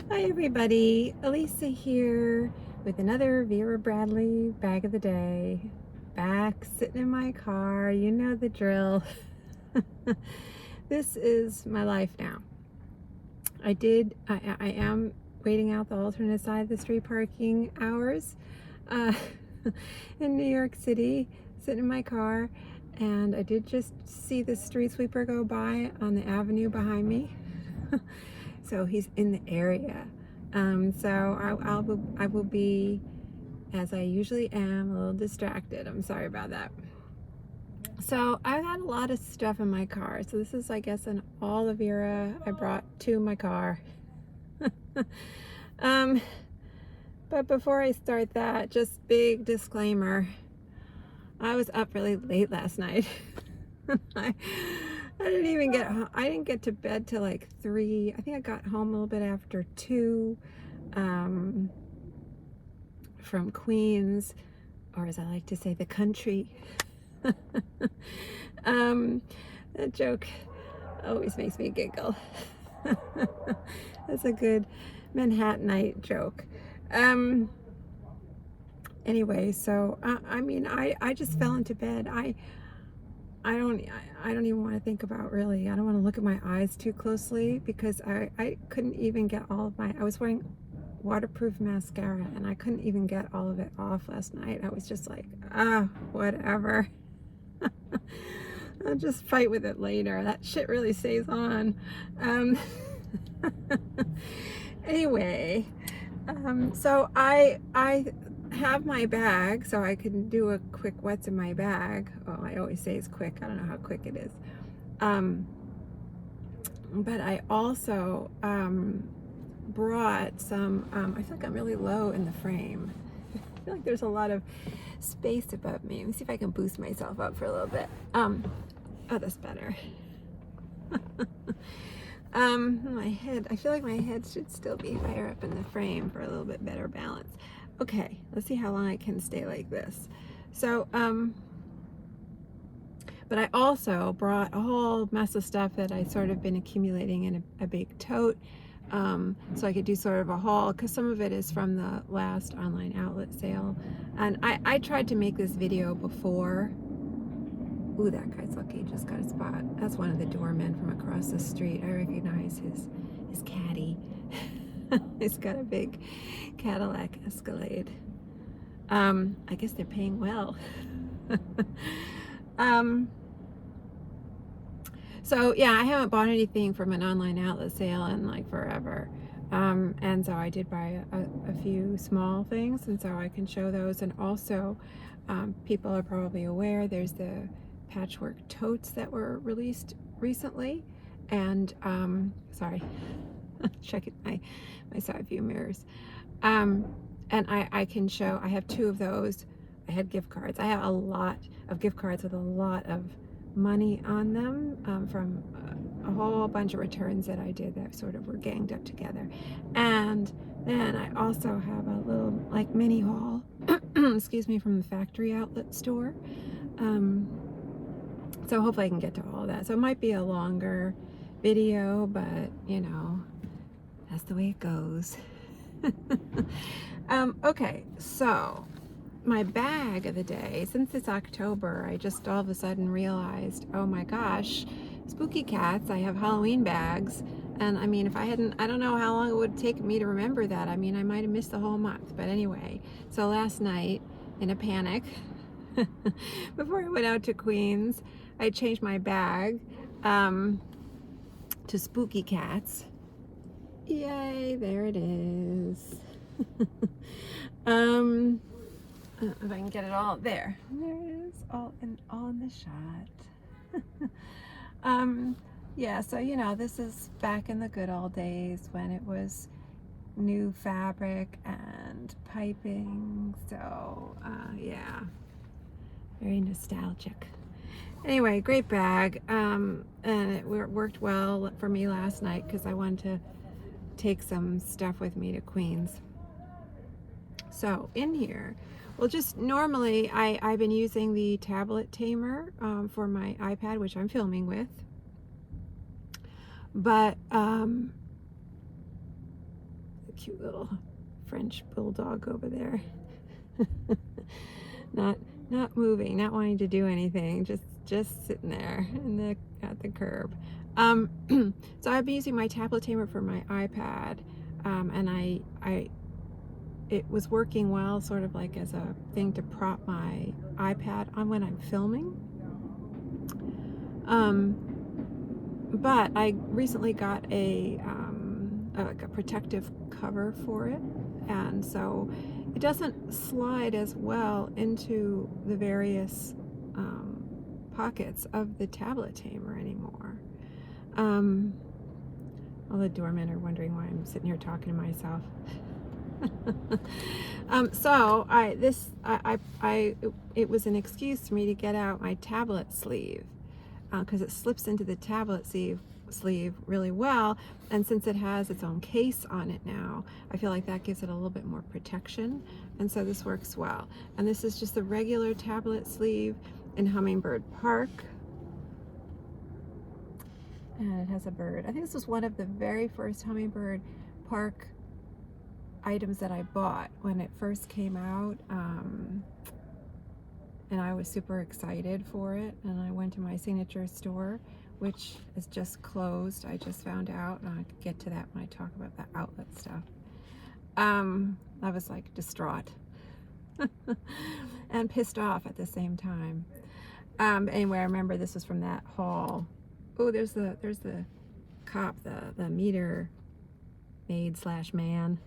Hi everybody, Elisa here with another Vera Bradley bag of the day. Back sitting in my car, you know the drill. This is my life now. I am waiting out the alternate side of the street parking hours uh, in New York City, sitting in my car, and I did just see the street sweeper go by on the avenue behind me. So he's in the area. So I will be, as I usually am, a little distracted. I'm sorry about that. So I've got a lot of stuff in my car. So this is, I guess, an all of Vera I brought to my car. But before I start that, just big disclaimer. I was up really late last night. I didn't get to bed till like 3. I think I got home a little bit after 2 from Queens, or as I like to say, the country. That joke always makes me giggle. That's a good Manhattanite joke. Anyway, so I just fell into bed. I don't even want to think about, really. I don't want to look at my eyes too closely because I couldn't even get all of I was wearing waterproof mascara and I couldn't even get all of it off last night. I was just like, whatever. I'll just fight with it later. That shit really stays on. Anyway, so I have my bag so I can do a quick what's in my bag. Well, I always say it's quick. I don't know how quick it is. But I also brought some, I feel like I'm really low in the frame. I feel like there's a lot of space above me. Let me see if I can boost myself up for a little bit. Oh, that's better. My head, I feel like my head should still be higher up in the frame for a little bit better balance. Okay, let's see how long I can stay like this. So, but I also brought a whole mess of stuff that I sort of been accumulating in a big tote, so I could do sort of a haul, because some of it is from the last online outlet sale. And I tried to make this video before. Ooh, that guy's lucky, just got a spot. That's one of the doormen from across the street. I recognize his caddy. He's got a big Cadillac Escalade. I guess they're paying well. So yeah, I haven't bought anything from an online outlet sale in like forever. And so I did buy a few small things, and so I can show those. And also, people are probably aware there's the Patchwork Totes that were released recently. And sorry, checking my side view mirrors. And I can show, I have 2 of those. I had gift cards. I have a lot of gift cards with a lot of money on them, from a whole bunch of returns that I did that sort of were ganged up together. And then I also have a little like mini haul, excuse me, from the factory outlet store. So hopefully I can get to all of that. So it might be a longer video, but you know, that's the way it goes. Okay, so my bag of the day, since it's October, I just all of a sudden realized, oh my gosh, Spooky Cats, I have Halloween bags. And I mean, if I hadn't, I don't know how long it would take me to remember that. I mean, I might have missed the whole month. But anyway, so last night, in a panic, before I went out to Queens, I changed my bag to Spooky Cats. Yay, there it is. If I can get it all there. There it is, all in the shot. Yeah, so you know, this is back in the good old days when it was new fabric and piping. So yeah, very nostalgic. Anyway, great bag, and it worked well for me last night because I wanted to take some stuff with me to Queens. So in here, well, just normally I've been using the tablet tamer for my iPad, which I'm filming with. But cute little French bulldog over there. not moving, not wanting to do anything, just sitting there at the curb. So I've been using my tablet tamer for my iPad, and it was working well, sort of like as a thing to prop my iPad on when I'm filming. But I recently got a protective cover for it, and so it doesn't slide as well into the various pockets of the tablet tamer anymore. All the doormen are wondering why I'm sitting here talking to myself. So it was an excuse for me to get out my tablet sleeve, because it slips into the tablet sleeve really well, and since it has its own case on it now, I feel like that gives it a little bit more protection, and so this works well. And this is just the regular tablet sleeve in Hummingbird Park, and it has a bird. I think this was one of the very first Hummingbird Park items that I bought when it first came out, and I was super excited for it, and I went to my signature store, which is just closed. I just found out, and I could get to that when I talk about the outlet stuff. I was like distraught and pissed off at the same time. Anyway, I remember this was from that haul. Oh, there's the cop, the meter maid / man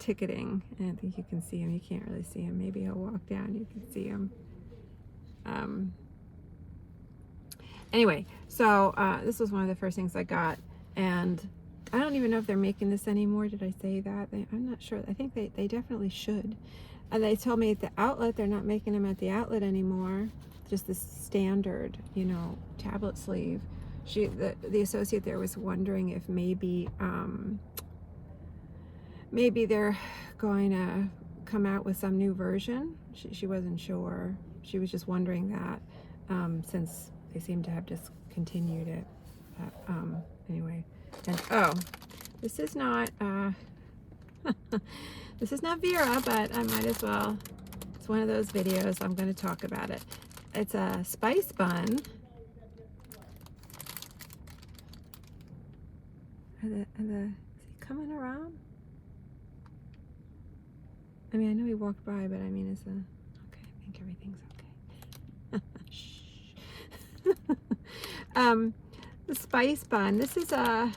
ticketing. And I think you can see him. You can't really see him. Maybe he'll walk down. You can see him. Anyway, so this was one of the first things I got, and I don't even know if they're making this anymore. Did I say that? I'm not sure. I think they definitely should. And they told me at the outlet they're not making them at the outlet anymore. Just the standard, you know, tablet sleeve. The associate there was wondering if maybe they're going to come out with some new version. She wasn't sure. She was just wondering that, since they seem to have discontinued it. Anyway, and oh, this is not this is not Vera, but I might as well. It's one of those videos. I'm going to talk about it. It's a spice bun. Is he coming around? I mean, I know he walked by, but I mean, okay, I think everything's okay. Shh. The spice bun. This is a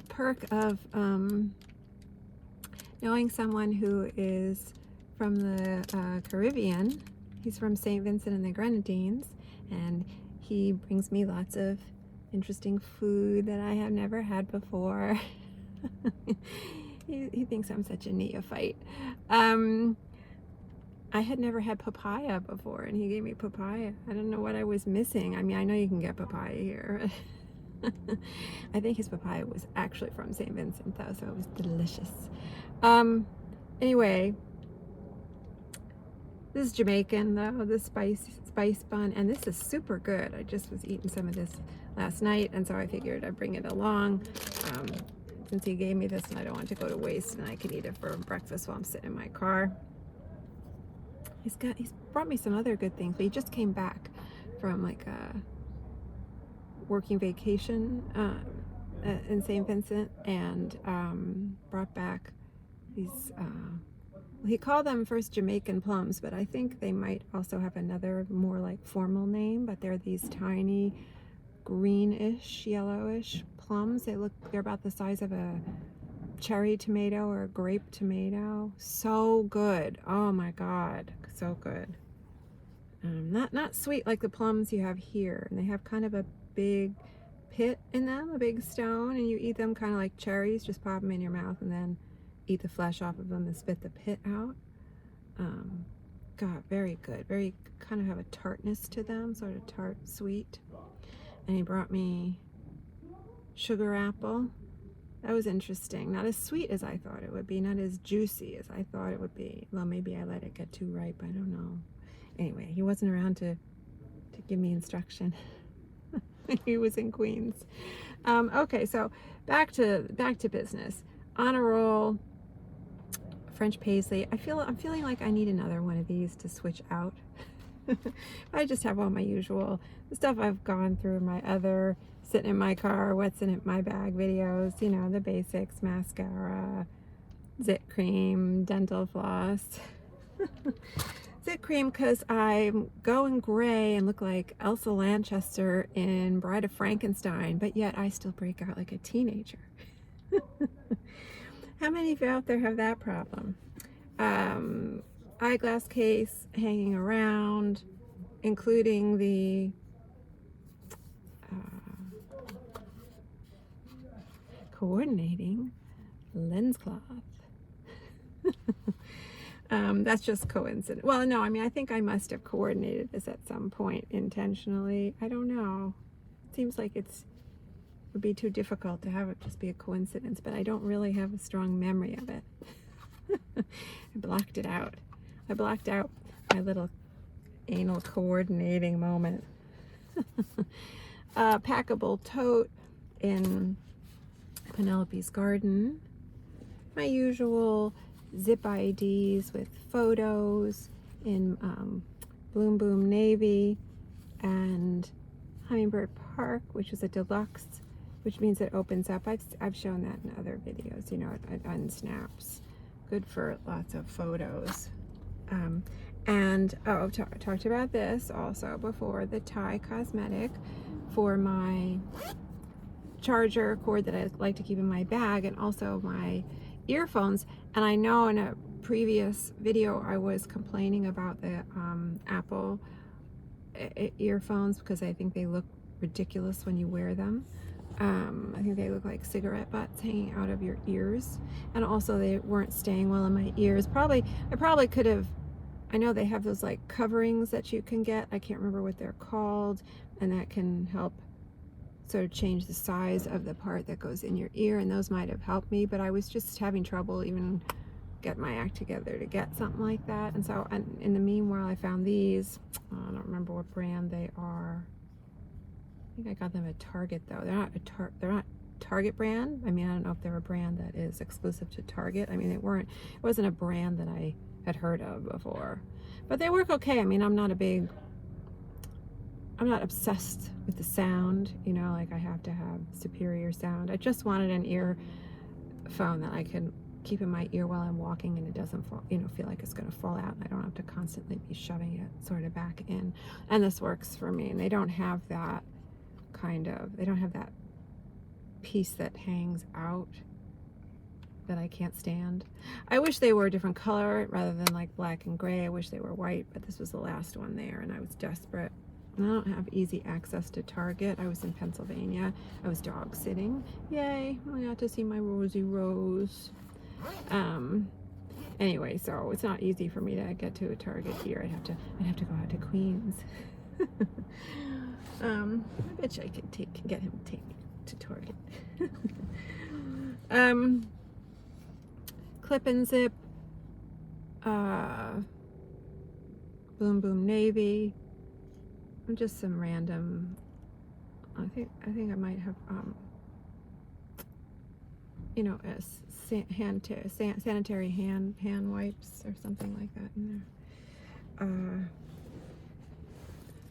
perk of knowing someone who is from the Caribbean. He's from St. Vincent and the Grenadines, and he brings me lots of interesting food that I have never had before. He thinks I'm such a neophyte. I had never had papaya before, and he gave me papaya. I don't know what I was missing. I mean, I know you can get papaya here. I think his papaya was actually from St. Vincent, though, so it was delicious. Anyway, this is Jamaican, though, the spice bun, and this is super good. I just was eating some of this last night, and so I figured I'd bring it along. Since he gave me this, and I don't want it to go to waste, and I can eat it for breakfast while I'm sitting in my car. He's brought me some other good things, but he just came back from like a working vacation in St. Vincent, and brought back these, he called them first Jamaican plums, but I think they might also have another more like formal name, but they're these tiny greenish, yellowish plums. They're about the size of a cherry tomato or a grape tomato. So good. Oh my God, so good. Not sweet like the plums you have here, and they have kind of a big pit in them, a big stone, and you eat them kind of like cherries. Just pop them in your mouth and then eat the flesh off of them and spit the pit out. God, very good. Very kind of have a tartness to them, sort of tart, sweet. And he brought me sugar apple. That was interesting. Not as sweet as I thought it would be, not as juicy as I thought it would be. Well, maybe I let it get too ripe, I don't know. Anyway, he wasn't around to give me instruction. when he was in Queens. Okay, so back to business. On a roll. French paisley. I'm feeling like I need another one of these to switch out. I just have all my usual stuff I've gone through my other sitting in my car, what's in it, my bag videos, you know, the basics, mascara, zit cream, dental floss. Zit cream because I'm going gray and look like Elsa Lanchester in Bride of Frankenstein, but yet I still break out like a teenager. How many of you out there have that problem? Eyeglass case hanging around, including the coordinating lens cloth. That's just coincidence. Well, no, I mean, I think I must have coordinated this at some point intentionally. I don't know. It seems like it would be too difficult to have it just be a coincidence, but I don't really have a strong memory of it. I blocked it out. I blocked out my little anal coordinating moment. Packable tote in Penelope's Garden. My usual zip IDs with photos in Bloom Boom Navy and Hummingbird Park, which is a deluxe, which means it opens up. I've shown that in other videos. You know, it unsnaps. Good for lots of photos. And I've talked about this also before, the Thai cosmetic for my charger cord that I like to keep in my bag, and also my earphones. And I know in a previous video I was complaining about the Apple earphones because I think they look ridiculous when you wear them. I think they look like cigarette butts hanging out of your ears, and also they weren't staying well in my ears. I probably could have. I know they have those like coverings that you can get. I can't remember what they're called, and that can help sort of change the size of the part that goes in your ear, and those might have helped me, but I was just having trouble even get my act together to get something like that. And so, and in the meanwhile, I found these. I don't remember what brand they are. I think I got them at Target though. They're not Target brand. I mean, I don't know if they're a brand that is exclusive to Target. I mean, it wasn't a brand that I had heard of before, but they work okay. I mean, I'm not obsessed with the sound, you know, like I have to have superior sound. I just wanted an earphone that I can keep in my ear while I'm walking, and it doesn't fall, you know, feel like it's going to fall out, and I don't have to constantly be shoving it sort of back in. And this works for me. And they don't have that piece that hangs out that I can't stand. I wish they were a different color rather than like black and gray. I wish they were white, but this was the last one there, and I was desperate. And I don't have easy access to Target. I was in Pennsylvania. I was dog sitting. Yay, I got to see my Rosie Rose. Anyway, so it's not easy for me to get to a Target here. I'd have to go out to Queens. I bet you I could get him to take me to Target. Clip and zip, Boom Boom Navy, and just some random. I think I might have you know, sanitary hand wipes or something like that in there.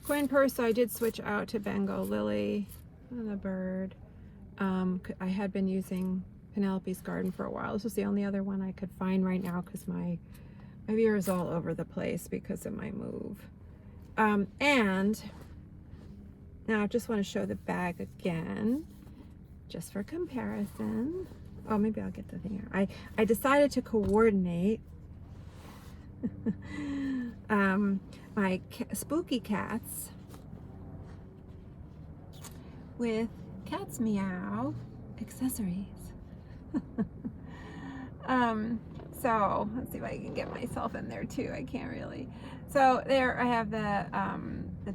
Coin purse, I did switch out to Bengal Lily, the bird. I had been using Penelope's Garden for a while. This was the only other one I could find right now because my ear is all over the place because of my move. And now I just want to show the bag again, just for comparison. Oh, maybe I'll get the thing out. I decided to coordinate my Spooky Cats with Cats Meow accessories. So let's see if I can get myself in there too. I can't really. So there I have the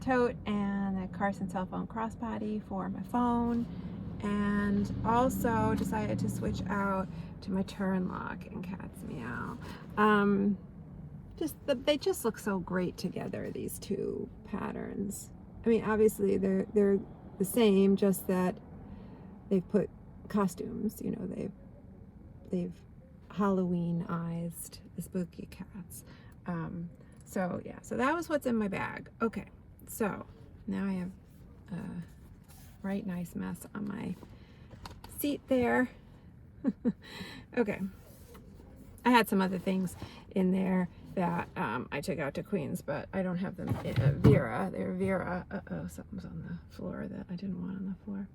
tote and the Carson cell phone crossbody for my phone, and also decided to switch out to my turn lock and Cats Meow. They just look so great together, these two patterns. I mean, obviously they're the same, just that they've put costumes, you know, they've Halloweenized the Spooky Cats. So yeah, so that was what's in my bag. Okay, so now I have a right nice mess on my seat there. Okay, I had some other things in there that I took out to Queens, but I don't have them Vera. They're Vera. Uh-oh, something's on the floor that I didn't want on the floor.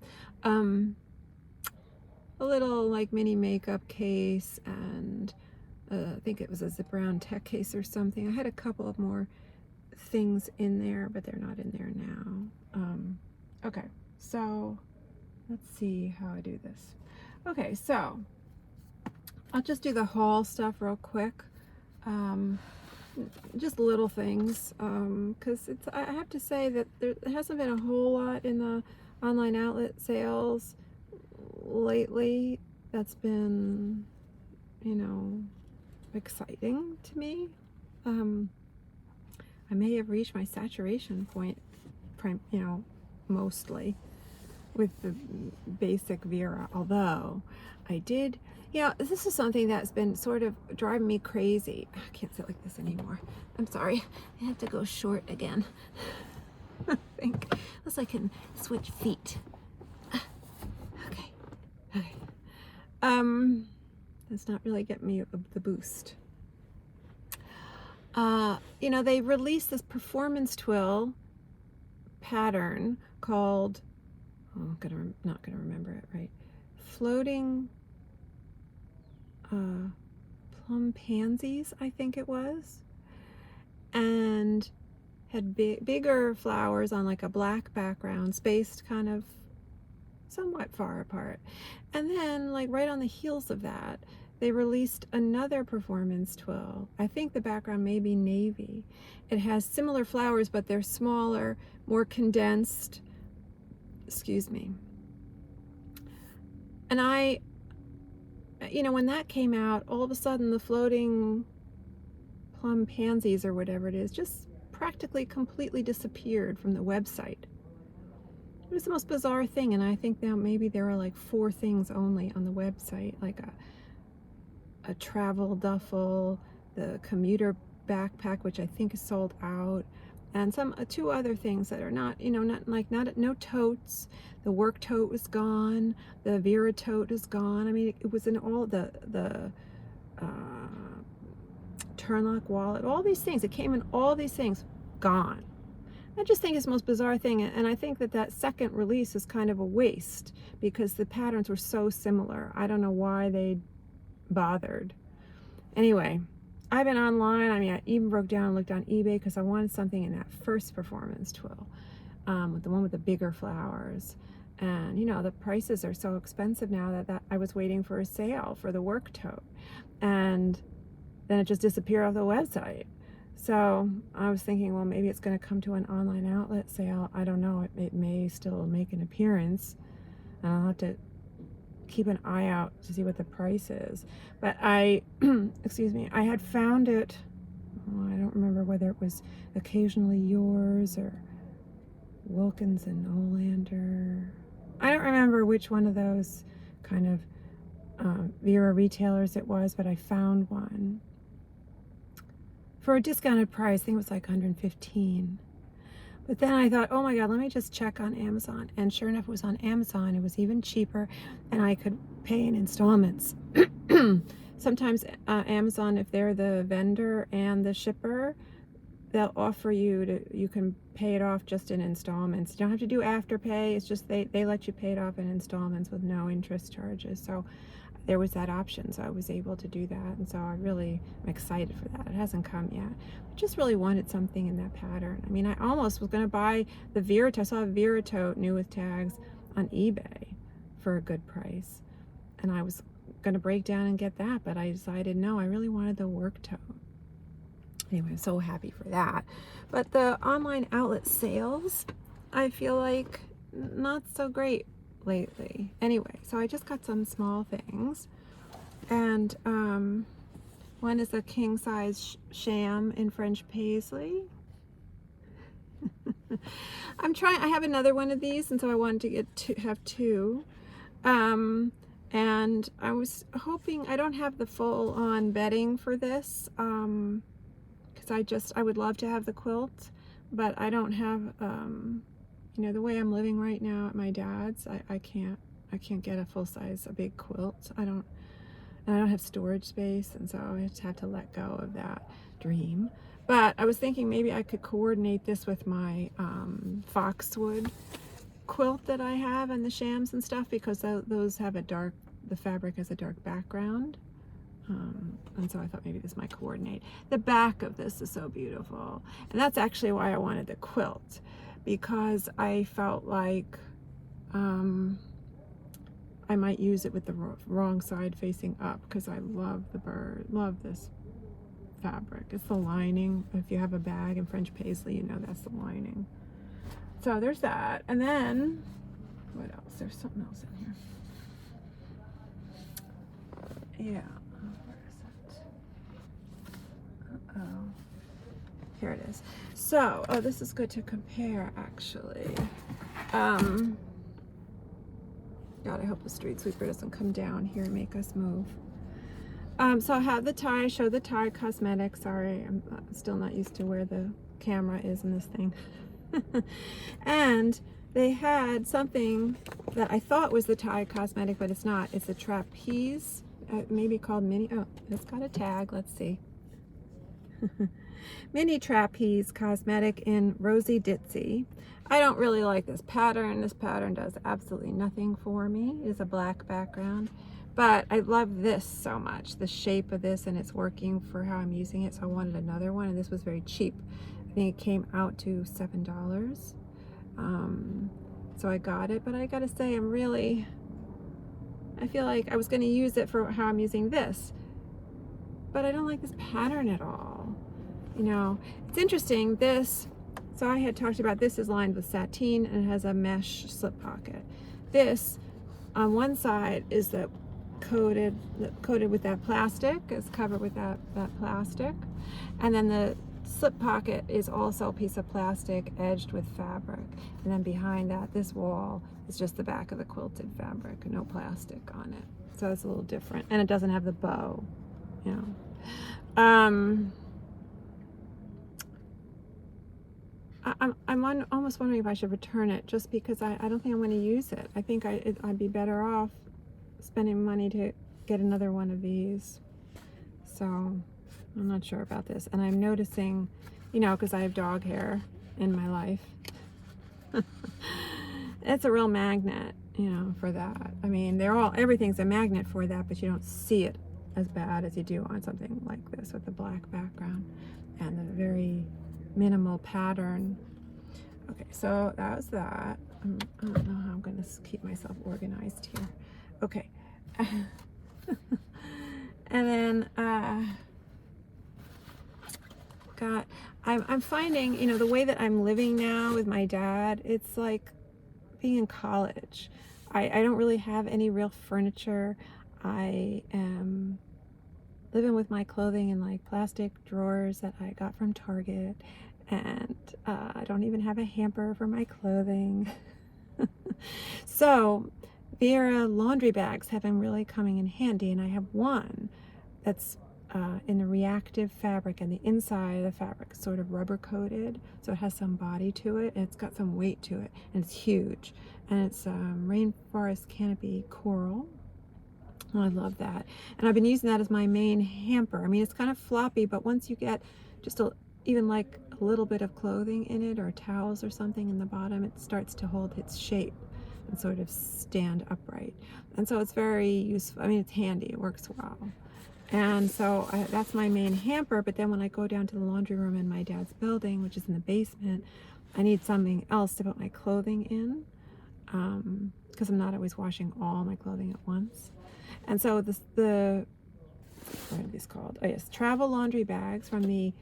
A little like mini makeup case, and I think it was a zip around tech case or something. I had a couple of more things in there, but they're not in there now. Okay, so let's see how I do this. Okay, so I'll just do the haul stuff real quick. Just little things, because I have to say that there hasn't been a whole lot in the online outlet sales lately that's been, you know, exciting to me. I may have reached my saturation point, you know, mostly with the basic Vera, although I did, yeah, this is something that's been sort of driving me crazy. I can't sit like this anymore. I'm sorry. I have to go short again. I think, unless I can switch feet. Okay. Okay. That's not really getting me the boost. You know, they released this performance twill pattern called, oh, not gonna remember it right. Floating plum pansies, I think it was, and had bigger flowers on like a black background, spaced kind of somewhat far apart. And then, like right on the heels of that, they released another performance twill. I think the background may be navy. It has similar flowers, but they're smaller, more condensed. Excuse me. And I, you know, when that came out, all of a sudden the floating plum pansies or whatever it is just practically completely disappeared from the website. It was the most bizarre thing, and I think now maybe there are like 4 things only on the website, like a travel duffel, the commuter backpack, which I think is sold out, and some 2 other things that are not, you know, no totes. The work tote was gone. The Vera tote is gone. I mean, it was in all the turnlock wallet, all these things. It came in all these things, gone. I just think it's the most bizarre thing, and I think that second release is kind of a waste because the patterns were so similar. I don't know why they bothered. Anyway, I've been online. I mean, I even broke down and looked on eBay because I wanted something in that first performance twill, with the one with the bigger flowers. And you know, the prices are so expensive now that I was waiting for a sale for the work tote, and then it just disappeared off the website. So I was thinking, well, maybe it's going to come to an online outlet sale. I don't know. It may still make an appearance. I'll have to keep an eye out to see what the price is. But I, excuse me, I had found it. Oh, I don't remember whether it was Occasionally Yours or Wilkins and Olander. I don't remember which one of those kind of Vera retailers it was, but I found one for a discounted price. I think it was like $115. But then I thought, oh my God, let me just check on Amazon. And sure enough, it was on Amazon. It was even cheaper, and I could pay in installments. Sometimes Amazon, if they're the vendor and the shipper, they'll offer you can pay it off just in installments. You don't have to do Afterpay. It's just they let you pay it off in installments with no interest charges. So there was that option, so I was able to do that, and so I really am excited for that. It hasn't come yet. I just really wanted something in that pattern. I mean, I almost was going to buy the Vera tote. I saw a Vera tote new with tags on eBay for a good price, and I was going to break down and get that, but I decided no, I really wanted the work tote. Anyway, I'm so happy for that. But the online outlet sales, I feel like not so great lately. Anyway, so I just got some small things, and one is a king size sham in French paisley. I have another one of these, and so I wanted to have two. And I was hoping, I don't have the full on bedding for this, because I would love to have the quilt, but I don't have, you know, the way I'm living right now at my dad's, I can't get a full size, a big quilt. And I don't have storage space, and so I just have to let go of that dream. But I was thinking maybe I could coordinate this with my Foxwood quilt that I have and the shams and stuff, because those have the fabric has a dark background. And so I thought maybe this might coordinate. The back of this is so beautiful. And that's actually why I wanted the quilt, because I felt like I might use it with the wrong side facing up, because I love the bird, love this fabric. It's the lining. If you have a bag in French paisley, you know that's the lining. So there's that. And then, what else? There's something else in here. Yeah. Where is it? Uh-oh. Here it is. So, oh, this is good to compare, actually. God, I hope the street sweeper doesn't come down here and make us move. So I have the tie, show the tie cosmetics. Sorry, I'm still not used to where the camera is in this thing. And they had something that I thought was the tie cosmetic, but it's not. It's a trapeze, maybe called mini. Oh, it's got a tag. Let's see. Mini trapeze cosmetic in Rosy Ditzy. I don't really like this pattern. This pattern does absolutely nothing for me. It is a black background, but I love this so much, the shape of this, and it's working for how I'm using it. So I wanted another one, and this was very cheap. I think it came out to $7. So I got it, but I gotta say, I feel like I was gonna use it for how I'm using this, but I don't like this pattern at all. You know, it's interesting, so I had talked about this is lined with sateen and it has a mesh slip pocket. This, on one side, is coated with that plastic, is covered with that plastic. And then the slip pocket is also a piece of plastic edged with fabric. And then behind that, this wall is just the back of the quilted fabric, no plastic on it. So it's a little different. And it doesn't have the bow, you know. I'm almost wondering if I should return it, just because I don't think I'm going to use it. I think I'd be better off spending money to get another one of these. So I'm not sure about this. And I'm noticing, you know, because I have dog hair in my life, it's a real magnet, you know, for that. I mean, everything's a magnet for that, but you don't see it as bad as you do on something like this with the black background and the very minimal pattern. Okay, so that was that. I don't know how I'm going to keep myself organized here. Okay. And then I'm finding, you know, the way that I'm living now with my dad, it's like being in college. I don't really have any real furniture. I am living with my clothing in like plastic drawers that I got from Target, and I don't even have a hamper for my clothing. So Vera laundry bags have been really coming in handy, and I have one that's in a reactive fabric, and the inside of the fabric is sort of rubber coated, so it has some body to it, and it's got some weight to it, and it's huge, and it's rainforest canopy coral. Oh, I love that. And I've been using that as my main hamper. I mean, it's kind of floppy, but once you get just even like a little bit of clothing in it or towels or something in the bottom, it starts to hold its shape and sort of stand upright. And so it's very useful. I mean, it's handy. It works well. And so that's my main hamper. But then when I go down to the laundry room in my dad's building, which is in the basement, I need something else to put my clothing in, because I'm not always washing all my clothing at once. And so what are these called? Oh yes, travel laundry bags from the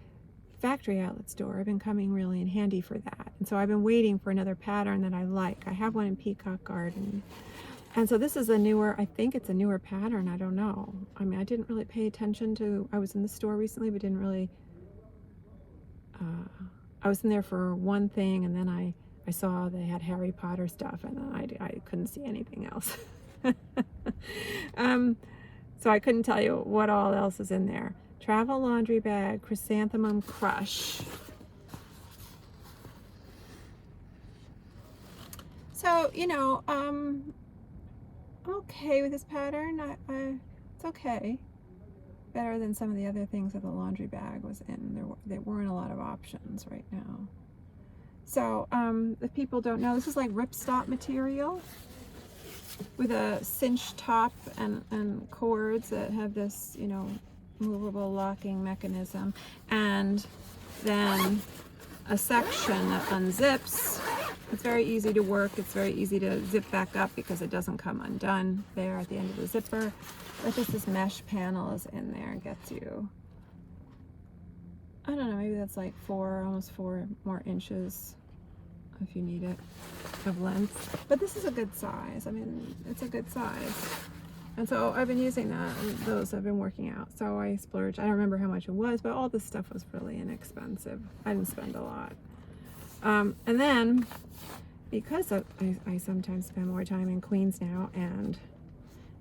factory outlet store have been coming really in handy for that. And so I've been waiting for another pattern that I like. I have one in Peacock Garden. And so this is I think it's a newer pattern. I don't know. I mean, I didn't really pay attention I was in the store recently, but didn't really I was in there for one thing, and then I saw they had Harry Potter stuff, and then I couldn't see anything else. So I couldn't tell you what all else is in there. Travel laundry bag, chrysanthemum crush. So, you know, okay with this pattern. It's okay. Better than some of the other things that the laundry bag was in. There weren't a lot of options right now. So, if people don't know, this is like ripstop material with a cinched top and cords that have this, you know, movable locking mechanism, and then a section that unzips. It's very easy to work. It's very easy to zip back up because it doesn't come undone there at the end of the zipper. But just this mesh panel is in there and gets you, I don't know, maybe that's like almost 4 more inches if you need it of length. But this is a good size. I mean, it's a good size. And so I've been using those I've been working out. So I splurged. I don't remember how much it was, but all this stuff was really inexpensive. I didn't spend a lot. And then, because I sometimes spend more time in Queens now, and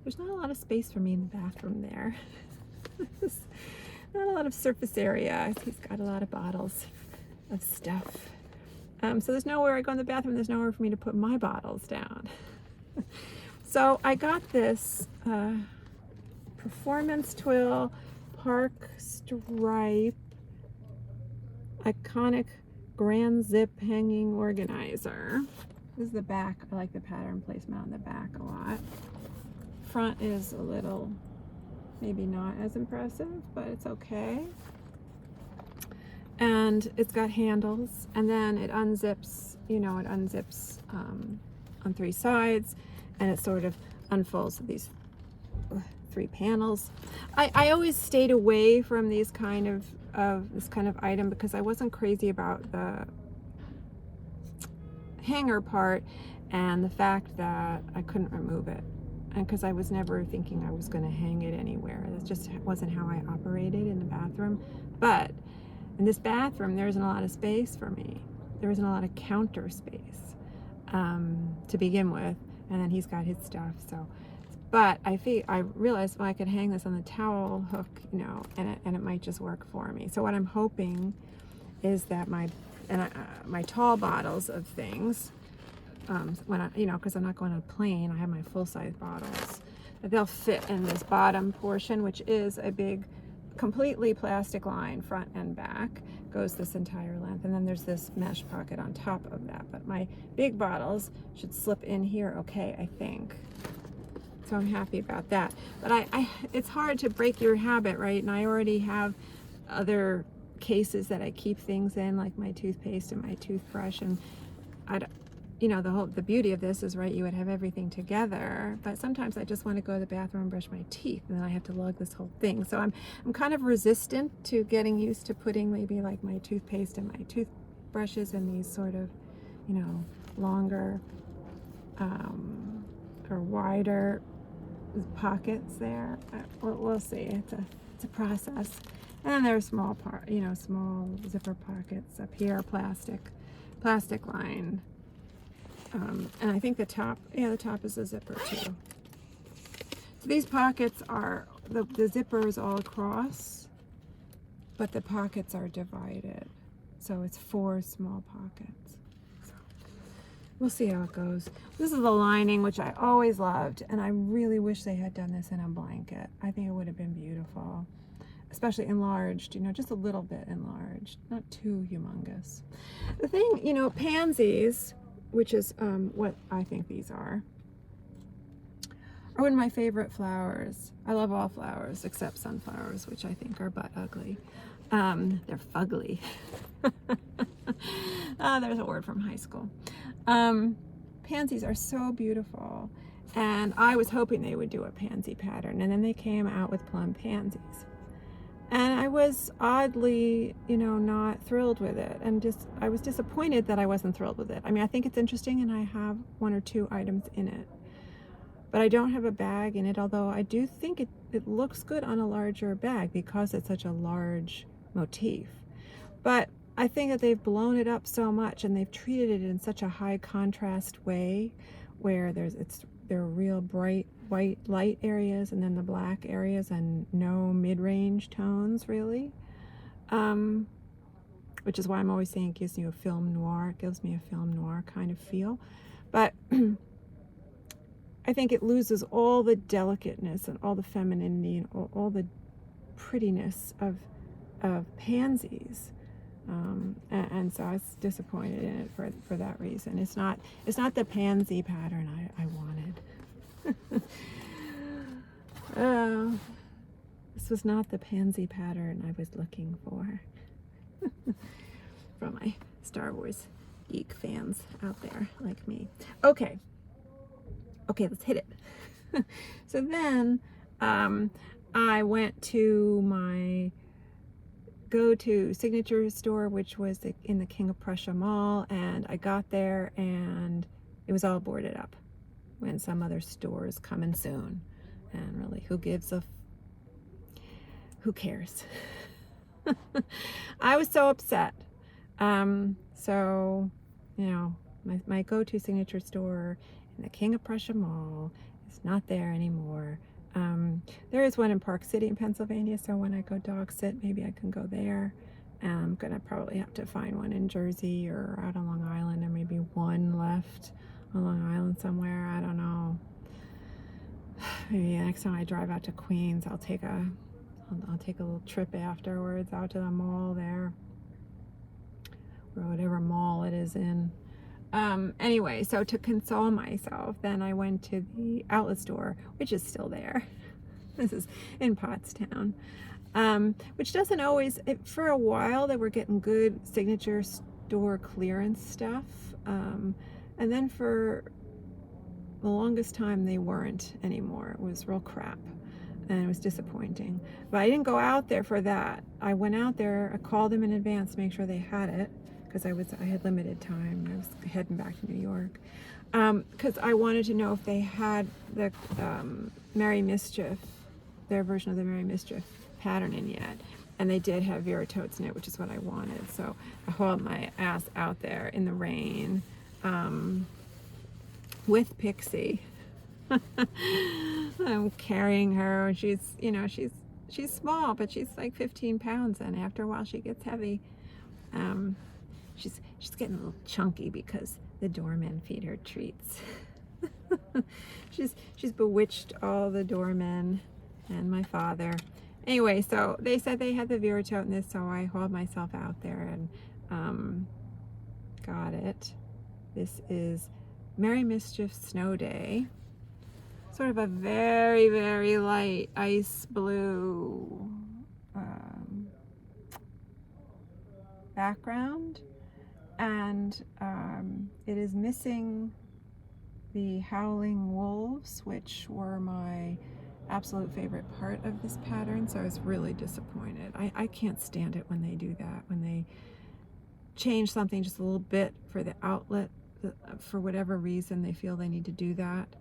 there's not a lot of space for me in the bathroom there. Not a lot of surface area. He's got a lot of bottles of stuff. So there's nowhere I go in the bathroom, there's nowhere for me to put my bottles down. So I got this Performance Twill Park Stripe Iconic Grand Zip Hanging Organizer. This is the back. I like the pattern placement on the back a lot. Front is a little, maybe not as impressive, but it's okay. And it's got handles, and then it unzips, you know, it unzips on 3 sides, and it sort of unfolds these 3 panels. I always stayed away from these kind of this kind of item because I wasn't crazy about the hanger part and the fact that I couldn't remove it, and because I was never thinking I was going to hang it anywhere. That just wasn't how I operated in the bathroom. But in this bathroom, there isn't a lot of space for me. There isn't a lot of counter space to begin with, and then he's got his stuff. So, but I realized, well, I could hang this on the towel hook, you know, and it might just work for me. So what I'm hoping is that my tall bottles of things, when I, you know, because I'm not going on a plane, I have my full-size bottles, that they'll fit in this bottom portion, which is a big, completely plastic line, front and back, goes this entire length, and then there's this mesh pocket on top of that. But my big bottles should slip in here okay, I think. So I'm happy about that. But it's hard to break your habit, right? And I already have other cases that I keep things in, like my toothpaste and my toothbrush, and you know, the beauty of this is, right, you would have everything together, but sometimes I just want to go to the bathroom and brush my teeth, and then I have to lug this whole thing. So I'm kind of resistant to getting used to putting maybe like my toothpaste and my toothbrushes in these sort of, you know, longer or wider pockets there. We'll see. It's a process. And then there's small small zipper pockets up here, plastic line. And I think the top is a zipper too. So these pockets are, the zipper is all across, but the pockets are divided. So it's 4 small pockets. So we'll see how it goes. This is the lining, which I always loved, and I really wish they had done this in a blanket. I think it would have been beautiful, especially enlarged, you know, just a little bit enlarged, not too humongous. The thing, you know, pansies, which is what I think these are one of my favorite flowers. I love all flowers except sunflowers, which I think are butt ugly. They're fugly. There's a word from high school. Pansies are so beautiful, and I was hoping they would do a pansy pattern, and then they came out with plum pansies. And I was oddly, you know, not thrilled with it, and I was disappointed that I wasn't thrilled with it. I mean, I think it's interesting, and I have 1 or 2 items in it, but I don't have a bag in it, although I do think it looks good on a larger bag because it's such a large motif. But I think that they've blown it up so much, and they've treated it in such a high contrast way, where there are real bright white light areas and then the black areas, and no mid-range tones really. Which is why I'm always saying it gives you a film noir. It gives me a film noir kind of feel. But I think it loses all the delicateness and all the femininity and all the prettiness of pansies. And so I was disappointed in it for that reason. It's not the pansy pattern I wanted. This was not the pansy pattern I was looking for. For my Star Wars geek fans out there like me. Okay, let's hit it. So then I went to my go-to signature store, which was in the King of Prussia Mall, and I got there and it was all boarded up when some other stores coming soon. And really, who cares? I was so upset. So, you know, my go-to signature store in the King of Prussia Mall is not there anymore. There is one in Park City in Pennsylvania, so when I go dog sit, maybe I can go there. I'm gonna probably have to find one in Jersey or out on Long Island, or maybe one left on Long Island somewhere. I don't know. Maybe next time I drive out to Queens, I'll take a little trip afterwards out to the mall there, or whatever mall it is in. Anyway, so to console myself, then I went to the outlet store, which is still there. This is in Pottstown, which doesn't always, for a while they were getting good signature store clearance stuff, and then for the longest time they weren't anymore. It was real crap. And it was disappointing. But I didn't go out there for that. I went out there, I called them in advance to make sure they had it, because I had limited time. I was heading back to New York. Because I wanted to know if they had the Merry Mischief, their version of the Merry Mischief pattern in yet. And they did have Vera totes in it, which is what I wanted. So I hauled my ass out there in the rain with Pixie. I'm carrying her. She's small, but she's like 15 pounds, and after a while she gets heavy. She's getting a little chunky because the doormen feed her treats. She's bewitched all the doormen and my father. Anyway, so they said they had the Vera tote in this, so I hauled myself out there and got it. This is Merry Mischief Snow Day. Sort of a very, very light ice blue background, and it is missing the howling wolves, which were my absolute favorite part of this pattern, so I was really disappointed. I can't stand it when they do that, when they change something just a little bit for the outlet, for whatever reason they feel they need to do that.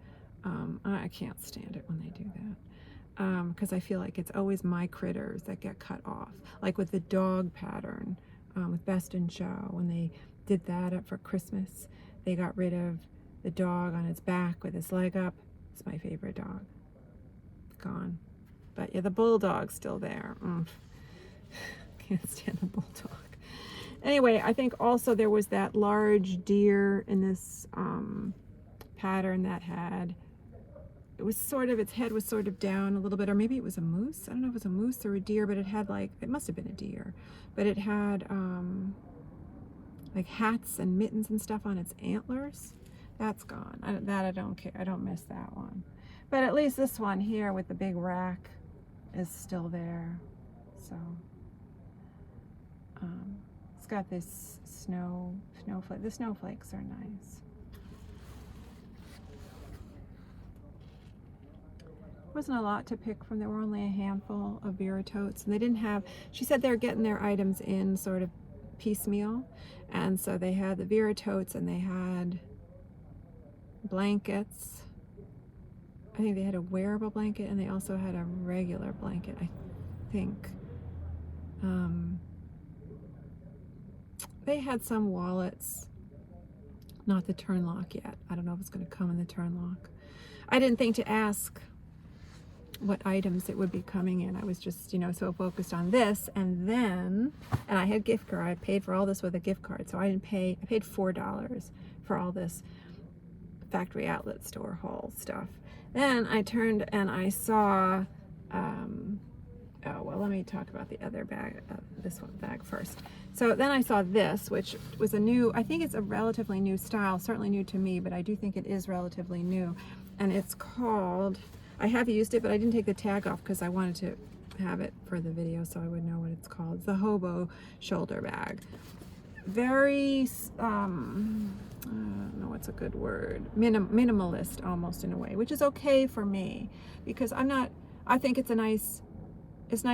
I can't stand it when they do that, because I feel like it's always my critters that get cut off, like with the dog pattern with Best in Show. When they did that up for Christmas, they got rid of the dog on its back with his leg up. It's my favorite dog. Gone. But yeah, the bulldog's still there. Can't stand the bulldog. Anyway, I think also there was that large deer in this pattern that had, it was sort of, its head was sort of down a little bit, or maybe it was a moose. I don't know if it was a moose or a deer, but it had like, it must have been a deer, but it had like hats and mittens and stuff on its antlers. That's gone. I don't care. I don't miss that one. But at least this one here with the big rack is still there. So it's got this snowflake. The snowflakes are nice. Wasn't a lot to pick from. There were only a handful of Vera totes, and they didn't have, she said they're getting their items in sort of piecemeal, and so they had the Vera totes and they had blankets. I think they had a wearable blanket, and they also had a regular blanket, I think. they had some wallets, not the turn lock yet. I don't know if it's going to come in the turn lock. I didn't think to ask what items it would be coming in. I was just, you know, so focused on this, and I had gift card. I paid for all this with a gift card, so I paid $4 for all this factory outlet store haul stuff. Then I turned and I saw, oh, well, let me talk about the other bag, this one bag first. So then I saw this, which was a new, I think it's a relatively new style, certainly new to me, but I do think it is relatively new. And it's called, I have used it, but I didn't take the tag off because I wanted to have it for the video so I would know what it's called. It's the Hobo Shoulder Bag. Very, I don't know what's a good word, minimalist almost in a way, which is okay for me because I think it's nice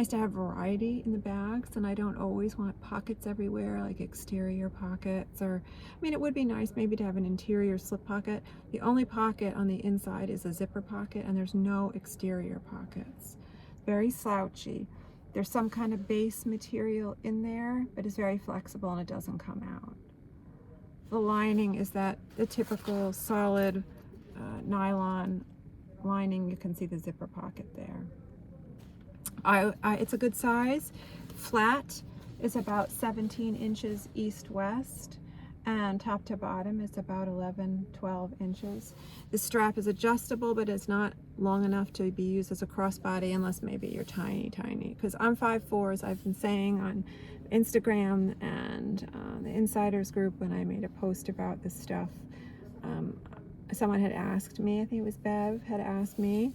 to have variety in the bags, and I don't always want pockets everywhere, like exterior pockets, or, I mean, it would be nice maybe to have an interior slip pocket. The only pocket on the inside is a zipper pocket, and there's no exterior pockets. Very slouchy. There's some kind of base material in there, but it's very flexible and it doesn't come out. The lining is the typical solid nylon lining. You can see the zipper pocket there. It's a good size. Flat is about 17 inches east-west, and top to bottom is about 11-12 inches. The strap is adjustable, but it's not long enough to be used as a crossbody unless maybe you're tiny, because I'm 5'4", as I've been saying on Instagram and the Insiders group when I made a post about this stuff. Someone had asked me, I think it was Bev, had asked me,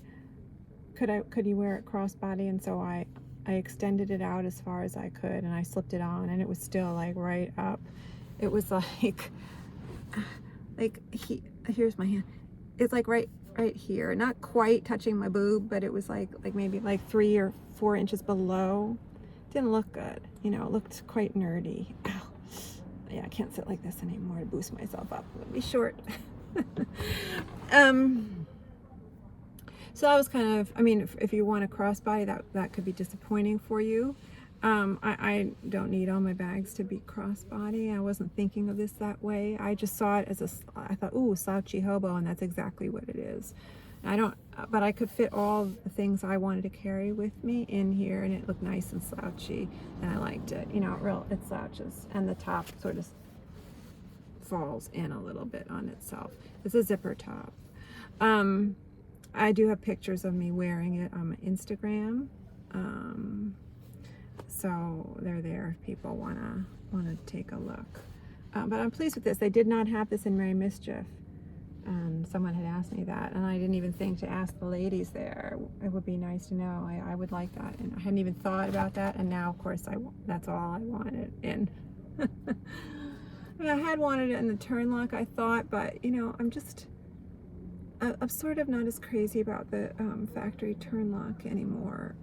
could you wear it crossbody? And so I extended it out as far as I could, and I slipped it on, and it was still like right up. It was like here's my hand. It's like right here, not quite touching my boob, but it was like maybe like 3 or 4 inches below. Didn't look good, you know. It looked quite nerdy. Ow. Yeah, I can't sit like this anymore to boost myself up. It would be short. So that was kind of, I mean, if you want a crossbody, that could be disappointing for you. I don't need all my bags to be crossbody. I wasn't thinking of this that way. I just saw it as I thought, ooh, slouchy hobo, and that's exactly what it is. But I could fit all the things I wanted to carry with me in here, and it looked nice and slouchy, and I liked it. You know, it slouches, and the top sort of falls in a little bit on itself. It's a zipper top. I do have pictures of me wearing it on my Instagram, so they're there if people wanna take a look. But I'm pleased with this. They did not have this in Merry Mischief. Someone had asked me that, and I didn't even think to ask the ladies there. It would be nice to know. I would like that, and I hadn't even thought about that. And now, of course, that's all I wanted in. I mean, I had wanted it in the turn lock, I thought, but you know, I'm sort of not as crazy about the factory turn lock anymore.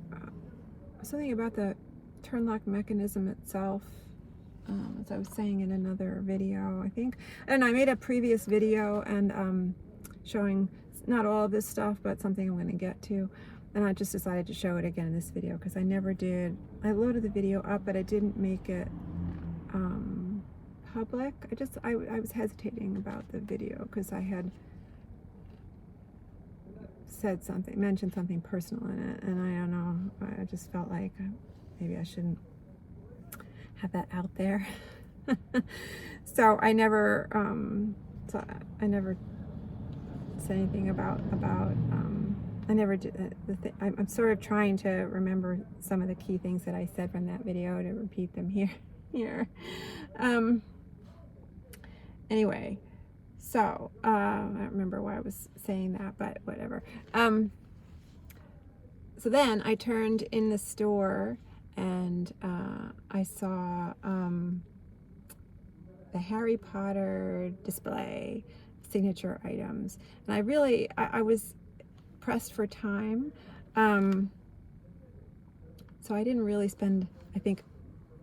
Something about the turn lock mechanism itself, as I was saying in another video, I think. And I made a previous video and showing not all of this stuff, but something I'm going to get to. And I just decided to show it again in this video because I never did. I loaded the video up, but I didn't make it public. I was hesitating about the video because I had mentioned something personal in it, and I don't know, I just felt like maybe I shouldn't have that out there. So I never said anything about I never did I'm sort of trying to remember some of the key things that I said from that video to repeat them here. Anyway, so I don't remember why I was saying that, but whatever. So then I turned in the store and I saw the Harry Potter display signature items, and I was pressed for time, so I didn't really spend. I think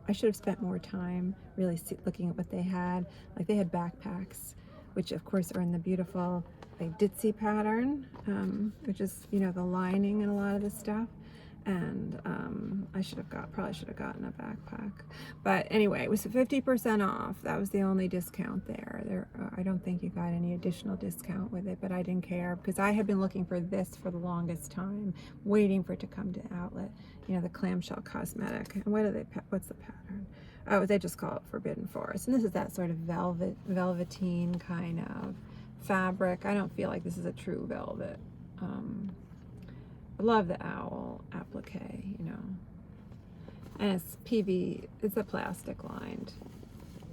I should have spent more time really looking at what they had. Like they had backpacks, which of course are in the beautiful like ditzy pattern, which is, you know, the lining and a lot of the stuff. And probably should have gotten a backpack. But anyway, it was 50% off. That was the only discount there. I don't think you got any additional discount with it, but I didn't care because I had been looking for this for the longest time, waiting for it to come to outlet. You know, the clamshell cosmetic. And what's the pattern? Oh, they just call it Forbidden Forest. And this is that sort of velveteen kind of fabric. I don't feel like this is a true velvet. I love the owl applique, you know. And it's PV, it's a plastic lined.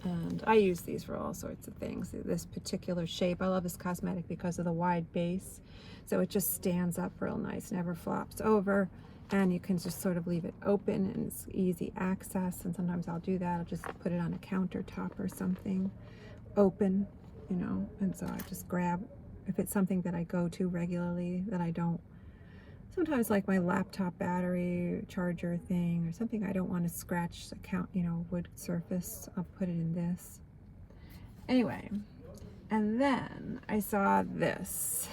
And I use these for all sorts of things. This particular shape, I love this cosmetic because of the wide base. So it just stands up real nice, never flops over. And you can just sort of leave it open and it's easy access. And sometimes I'll do that. I'll just put it on a countertop or something open, you know. And so I just grab, if it's something that I go to regularly that I don't, sometimes like my laptop battery charger thing or something I don't want to scratch the wood surface, I'll put it in this. Anyway, and then I saw this.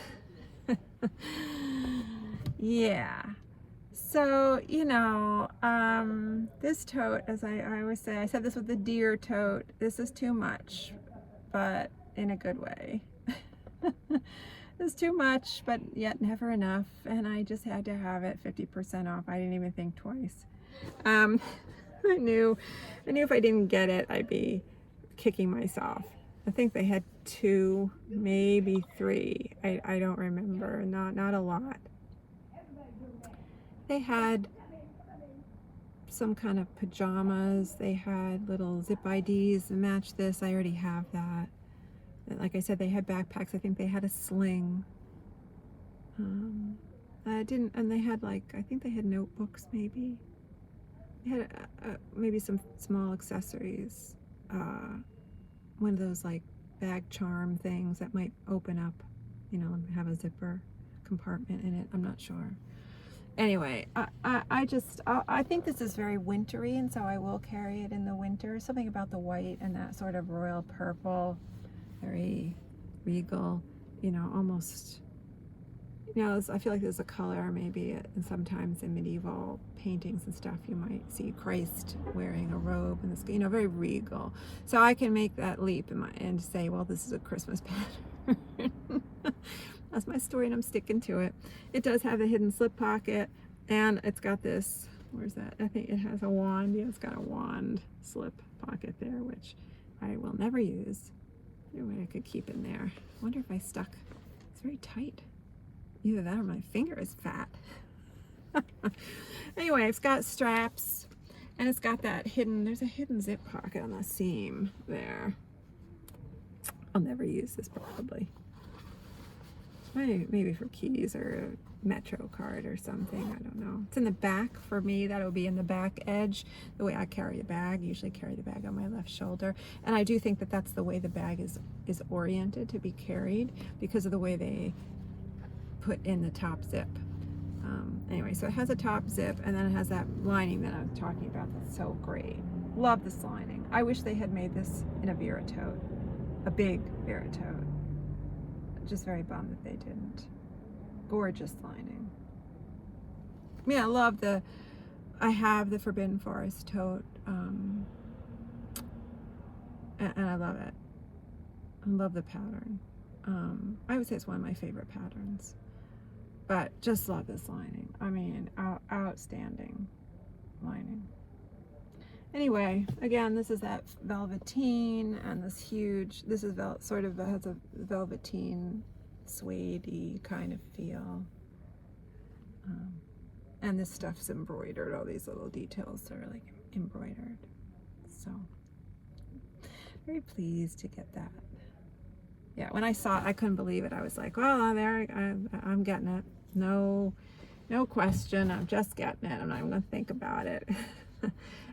Yeah. So, you know, this tote, as I always say, I said this with the deer tote, this is too much, but in a good way. It's too much, but yet never enough, and I just had to have it 50% off. I didn't even think twice. I knew if I didn't get it, I'd be kicking myself. I think they had 2, maybe 3. I don't remember. Not a lot. They had some kind of pajamas. They had little zip IDs to match this. I already have that. Like I said, they had backpacks. I think they had a sling. And they had I think they had notebooks maybe. They had maybe some small accessories. One of those bag charm things that might open up, you know, and have a zipper compartment in it. I'm not sure. Anyway, I think this is very wintry, and so I will carry it in the winter. Something about the white and that sort of royal purple. Very regal, you know, almost, you know, I feel like there's a color maybe, and sometimes in medieval paintings and stuff you might see Christ wearing a robe and this, you know, very regal. So I can make that leap and say, well, this is a Christmas pattern. That's my story and I'm sticking to it. It does have a hidden slip pocket and it's got this, where's that? I think it has a wand. Yeah, it's got a wand slip pocket there, which I will never use. What I could keep in there. I wonder if I stuck. It's very tight. Either that or my finger is fat. Anyway, it's got straps and it's got that there's a hidden zip pocket on the seam there. I'll never use this probably. Maybe for keys or a Metro card or something. I don't know. It's in the back for me. That'll be in the back edge. The way I carry a bag, usually carry the bag on my left shoulder. And I do think that that's the way the bag is oriented to be carried because of the way they put in the top zip. Anyway, so it has a top zip and then it has that lining that I'm talking about. That's so great. Love this lining. I wish they had made this in a Vera tote, a big Vera tote. Just very bummed that they didn't. Gorgeous lining. Yeah, I have the Forbidden Forest tote, and I love it. I love the pattern. I would say it's one of my favorite patterns, but just love this lining. I mean, outstanding lining. Anyway, again, this is that velveteen and this huge, this is sort of has a velveteen suede-y kind of feel. And this stuff's embroidered, all these little details are embroidered. So, very pleased to get that. Yeah, when I saw it, I couldn't believe it. I was like, well, there, I'm getting it. No question, I'm just getting it. I'm not even gonna think about it.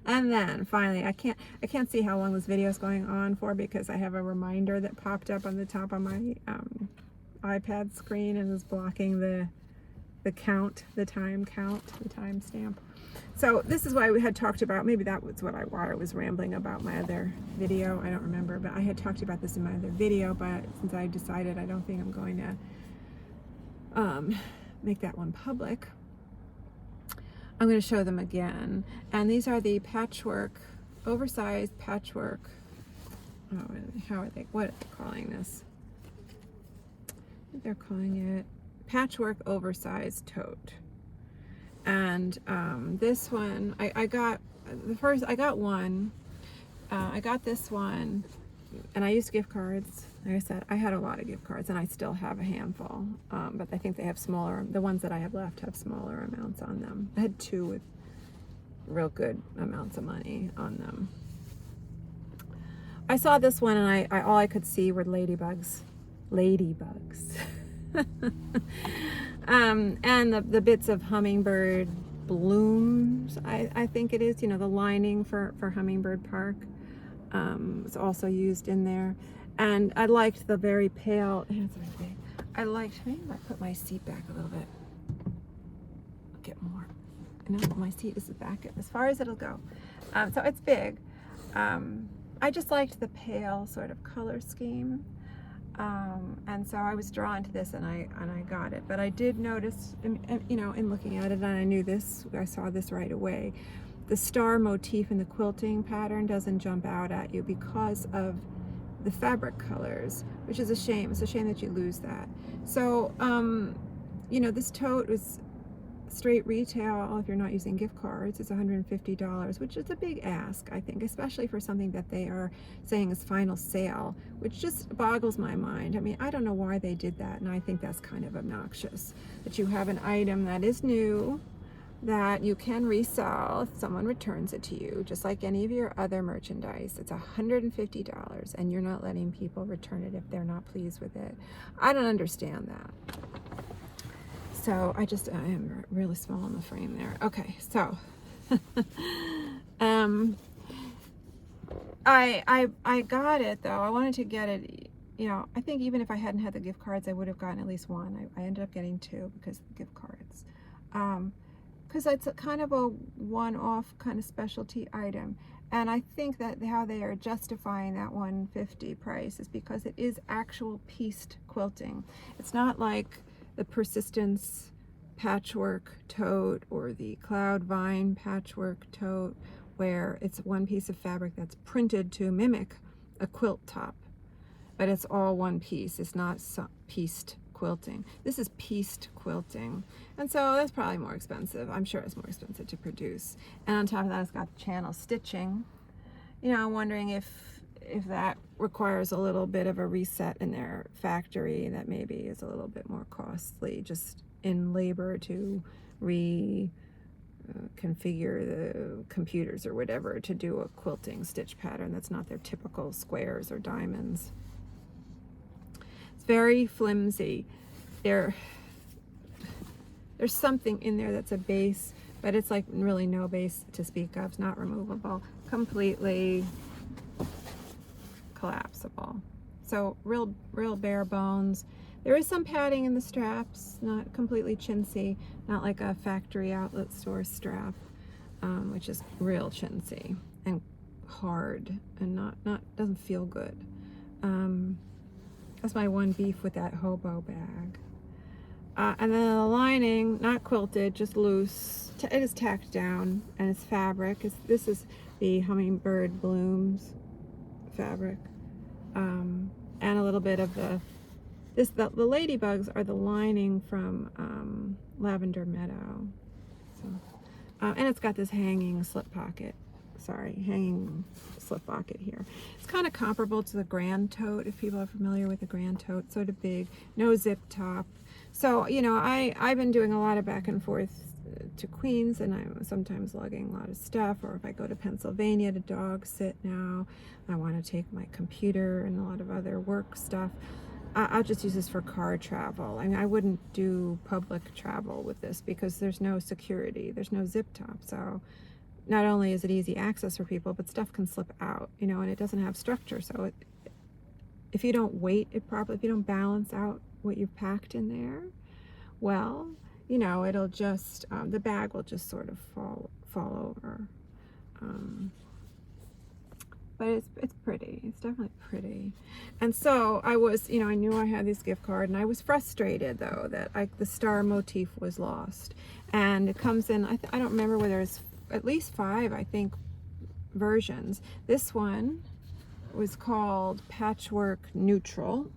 And then finally, I can't see how long this video is going on for because I have a reminder that popped up on the top of my iPad screen and is blocking the time stamp. So this is why we had talked about, maybe that was why I was rambling about my other video. I don't remember, but I had talked about this in my other video, but since I decided I don't think I'm going to make that one public, I'm going to show them again. And these are the Patchwork Oversized Patchwork. How are they? What are they calling this? I think they're calling it Patchwork Oversized Tote. And this one, I got one. I got this one, and I used gift cards. Like I said, I had a lot of gift cards, and I still have a handful. But I think they have smaller. The ones that I have left have smaller amounts on them. I had 2 with real good amounts of money on them. I saw this one, and I all I could see were ladybugs. And the bits of hummingbird blooms, I think it is, you know, the lining for Hummingbird Park. It's also used in there. And I liked the very pale, it's very big. Maybe if I put my seat back a little bit, I'll get more. No, my seat is back as far as it'll go. So it's big. I just liked the pale sort of color scheme. And so I was drawn to this, and I got it. But I did notice, you know, in looking at it, and I knew this, I saw this right away. The star motif in the quilting pattern doesn't jump out at you because of the fabric colors, which is a shame. It's a shame that you lose that. So, you know, this tote was straight retail, if you're not using gift cards, it's $150, which is a big ask, I think, especially for something that they are saying is final sale, which just boggles my mind. I mean, I don't know why they did that, and I think that's kind of obnoxious, that you have an item that is new, that you can resell if someone returns it to you, just like any of your other merchandise. It's $150, and you're not letting people return it if they're not pleased with it. I don't understand that. So I am really small on the frame there. Okay, so I got it though. I wanted to get it, you know, I think even if I hadn't had the gift cards, I would have gotten at least one. I ended up getting 2 because of the gift cards. Because it's a kind of a one-off kind of specialty item. And I think that how they are justifying that $150 price is because it is actual pieced quilting. It's not like the Persistence Patchwork Tote or the Cloud Vine Patchwork Tote, where it's one piece of fabric that's printed to mimic a quilt top, but it's all one piece. It's not pieced quilting. This is pieced quilting, and so that's probably more expensive. I'm sure it's more expensive to produce. And on top of that, it's got the channel stitching. You know, I'm wondering if that requires a little bit of a reset in their factory, that maybe is a little bit more costly just in labor to configure the computers or whatever to do a quilting stitch pattern that's not their typical squares or diamonds. It's very flimsy. There's something in there that's a base, but it's like really no base to speak of. It's not removable, completely collapsible. So real bare bones. There is some padding in the straps, not completely chintzy, not like a factory outlet store strap, which is real chintzy and hard and not doesn't feel good. That's my one beef with that Hobo Bag. And then the lining, not quilted, just loose. It is tacked down, and it's fabric. This is the Hummingbird Blooms fabric. And a little bit of the ladybugs are the lining from Lavender Meadow. So, and it's got this hanging slip pocket here. It's kind of comparable to the Grand Tote, if people are familiar with the Grand Tote. Sort of big, no zip top. So, you know, I've been doing a lot of back and forth to Queens, and I'm sometimes lugging a lot of stuff, or if I go to Pennsylvania to dog sit now, I want to take my computer and a lot of other work stuff. I'll just use this for car travel. I mean, I wouldn't do public travel with this because there's no security, there's no zip top. So not only is it easy access for people, but stuff can slip out, you know, and it doesn't have structure. So if you don't weight it properly, if you don't balance out what you've packed in there, well, you know, it'll just, the bag will just sort of fall over. but it's pretty. It's definitely pretty. And so I was, you know, I knew I had this gift card, and I was frustrated though that the star motif was lost. And it comes in, I don't remember whether it's at least 5, I think, versions. This one was called Patchwork Neutral.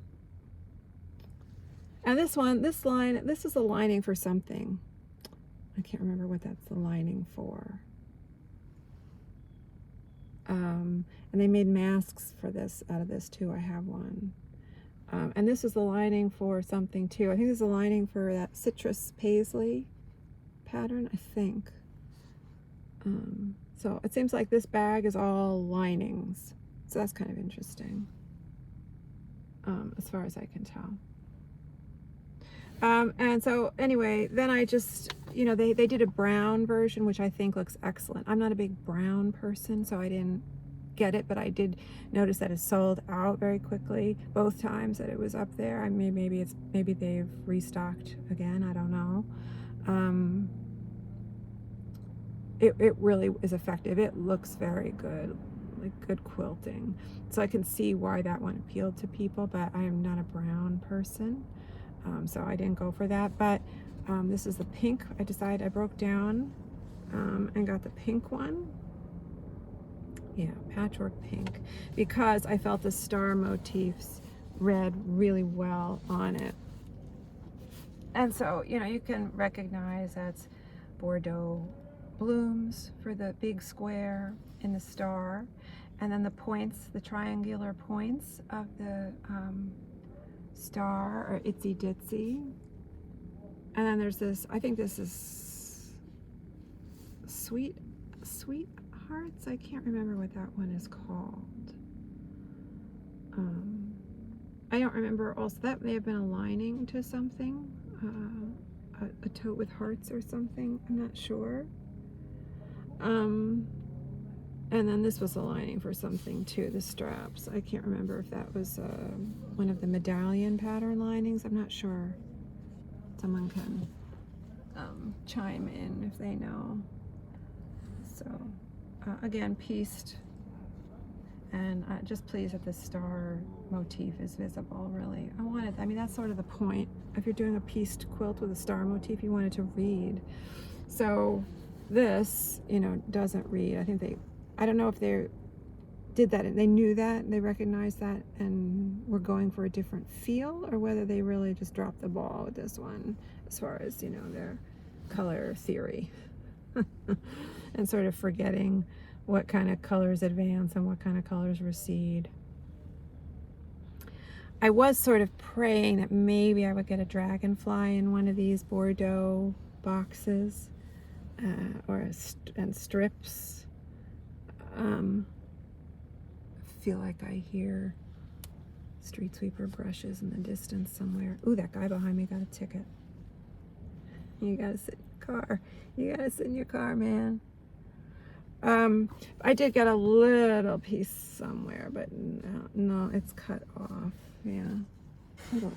And this one, this is a lining for something. I can't remember what that's the lining for. And they made masks for this, out of this too. I have one. And this is the lining for something too. I think this is a lining for that citrus paisley pattern, I think. So it seems like this bag is all linings. So that's kind of interesting, as far as I can tell. And so anyway, then I just, you know, they did a brown version, which I think looks excellent. I'm not a big brown person, so I didn't get it, but I did notice that it sold out very quickly both times that it was up there. I mean, maybe they've restocked again, I don't know. It really is effective. It looks very good, like good quilting. So I can see why that one appealed to people, but I am not a brown person. So I didn't go for that, but this is the pink. I broke down and got the pink one. Yeah, patchwork pink, because I felt the star motifs read really well on it. And so, you know, you can recognize that's Bordeaux blooms for the big square in the star, and then the points, the triangular points of the star are itsy ditsy. And then there's this, I think this is sweet hearts. I can't remember what that one is called. I don't remember. Also, that may have been a lining to something, a tote with hearts or something. I'm not sure. And then this was a lining for something too, the straps. I can't remember if that was one of the medallion pattern linings. I'm not sure. Someone can chime in if they know. So again, pieced, and just pleased that the star motif is visible. Really, I mean, that's sort of the point. If you're doing a pieced quilt with a star motif, you want it to read. So this, you know, doesn't read. I don't know if they did that and they knew that, they recognized that and were going for a different feel, or whether they really just dropped the ball with this one as far as, you know, their color theory and sort of forgetting what kind of colors advance and what kind of colors recede. I was sort of praying that maybe I would get a dragonfly in one of these Bordeaux boxes, and strips. I feel like I hear street sweeper brushes in the distance somewhere. Ooh, that guy behind me got a ticket. You gotta sit in your car. You gotta sit in your car, man. I did get a little piece somewhere, but no, it's cut off. Yeah. Hold on.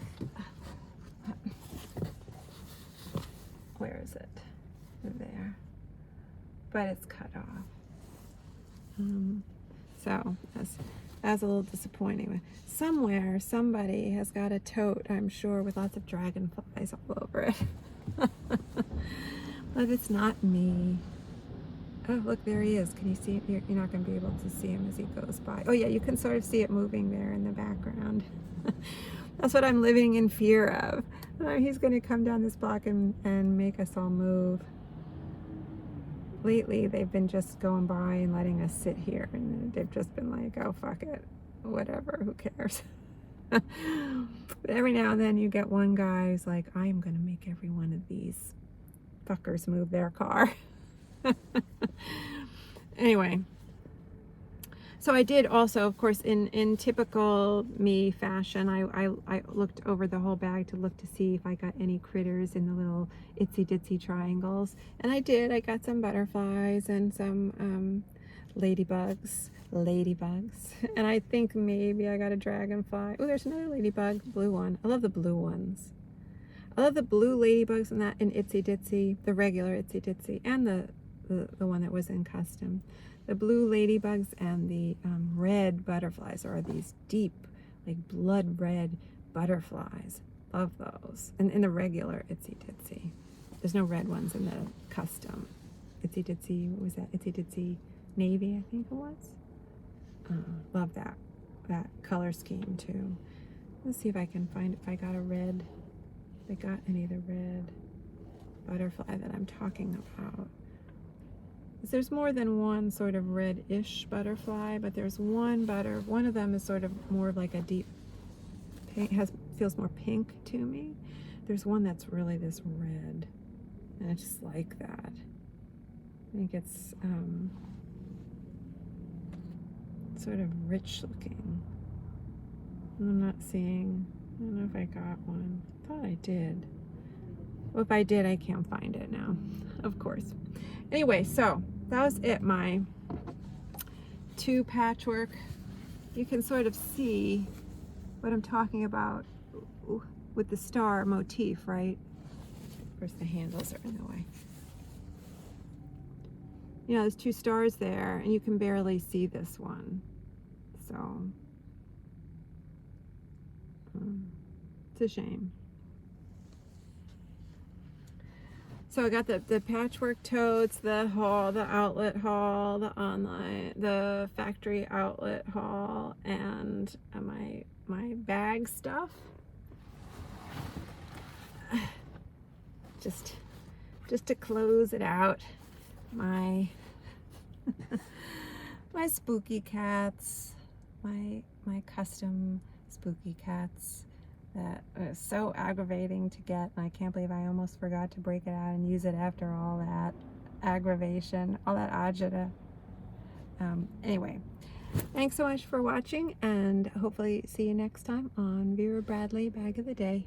Where is it? There. But it's cut off. So that's a little disappointing. Somewhere, somebody has got a tote, I'm sure, with lots of dragonflies all over it. But it's not me. Oh, look, there he is. Can you see him? You're not going to be able to see him as he goes by. Oh, yeah, you can sort of see it moving there in the background. That's what I'm living in fear of. He's going to come down this block and make us all move. Lately, they've been just going by and letting us sit here, and they've just been like, oh, fuck it. Whatever, who cares? But every now and then you get one guy who's like, I am going to make every one of these fuckers move their car. Anyway, so I did also, of course, in typical me fashion, I looked over the whole bag to look to see if I got any critters in the little itsy ditsy triangles, and I did. I got some butterflies and some ladybugs, and I think maybe I got a dragonfly. Oh, there's another ladybug, blue one. I love the blue ones. I love the blue ladybugs in itsy ditsy, the regular itsy ditsy, and the the one that was in custom. The blue ladybugs and the red butterflies are these deep, like blood red butterflies. Love those. And in the regular Itsy Ditsy. There's no red ones in the custom. Itsy Ditsy, what was that? Itsy Ditsy Navy, I think it was. Love that color scheme too. Let's see if I can find if I got a red. If I got any of the red butterfly that I'm talking about. There's more than one sort of red-ish butterfly, but there's one of them is sort of more of like a deep pink, feels more pink to me. There's one that's really this red, and I just like that. I think it's sort of rich looking. I'm not seeing, I don't know if I got one. I thought I did. Well, if I did, I can't find it now, of course. Anyway, so that was it, my 2 patchwork. You can sort of see what I'm talking about with the star motif, right? Of course, the handles are in the way. You know, there's 2 stars there, and you can barely see this one. So, it's a shame. So I got the patchwork totes, the haul, the outlet haul, the online, the factory outlet haul, and my bag stuff. Just to close it out, my my Spooky Cats, my custom Spooky Cats that was so aggravating to get, and I can't believe I almost forgot to break it out and use it after all that aggravation, all that agita. Anyway, thanks so much for watching, and hopefully see you next time on Vera Bradley Bag of the Day.